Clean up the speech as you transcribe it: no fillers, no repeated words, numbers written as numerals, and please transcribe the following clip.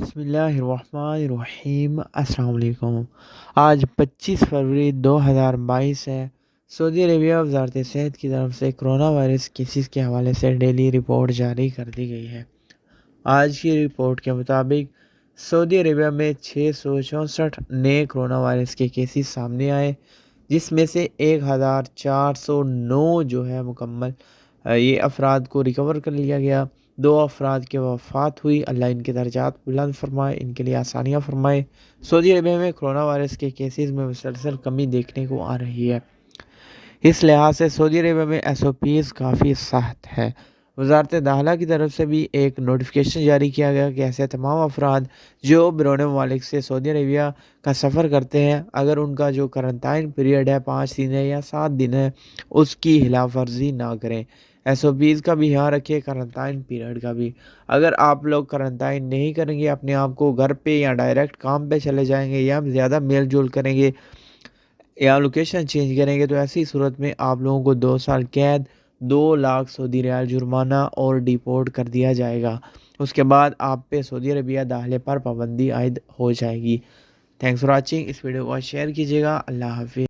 بسم اللہ الرحمن الرحیم۔ السلام علیکم۔ آج 25 فروری 2022 ہے۔ سعودی عربیہ وزارت صحت کی طرف سے کرونا وائرس کیسز کے حوالے سے ڈیلی رپورٹ جاری کر دی گئی ہے۔ آج کی رپورٹ کے مطابق سعودی عربیہ میں 664 نئے کرونا وائرس کے کیسز سامنے آئے، جس میں سے 1409 جو ہے مکمل یہ افراد کو ریکور کر لیا گیا۔ 2 افراد کی وفات ہوئی، اللہ ان کے درجات بلند فرمائے، ان کے لیے آسانیاں فرمائے۔ سعودی عربیہ میں کرونا وائرس کے کیسز میں مسلسل کمی دیکھنے کو آ رہی ہے۔ اس لحاظ سے سعودی عربیہ میں SOPs کافی سخت ہے۔ وزارت داخلہ کی طرف سے بھی ایک نوٹیفیکیشن جاری کیا گیا کہ ایسے تمام افراد جو بیرون ممالک سے سعودی عربیہ کا سفر کرتے ہیں، اگر ان کا جو کرنٹائن پیریڈ ہے 5 دن ہے یا 7 دن ہے، اس کی خلاف ورزی نہ کریں۔ SOPs کا بھی خیال رکھیں، کرنٹائن پیریڈ کا بھی۔ اگر آپ لوگ کرنٹائن نہیں کریں گے، اپنے آپ کو گھر پہ یا ڈائریکٹ کام پہ چلے جائیں گے یا زیادہ میل جول کریں گے یا لوکیشن چینج کریں گے، تو ایسی صورت میں آپ لوگوں کو 2 سال قید، 2 لاکھ سعودی ریال جرمانہ اور ڈیپورٹ کر دیا جائے گا۔ اس کے بعد آپ پہ سعودی عربیہ داخلے پر پابندی عائد ہو جائے گی۔ Thanks for watching. اس ویڈیو کو شیئر کیجیے گا۔ اللہ حافظ۔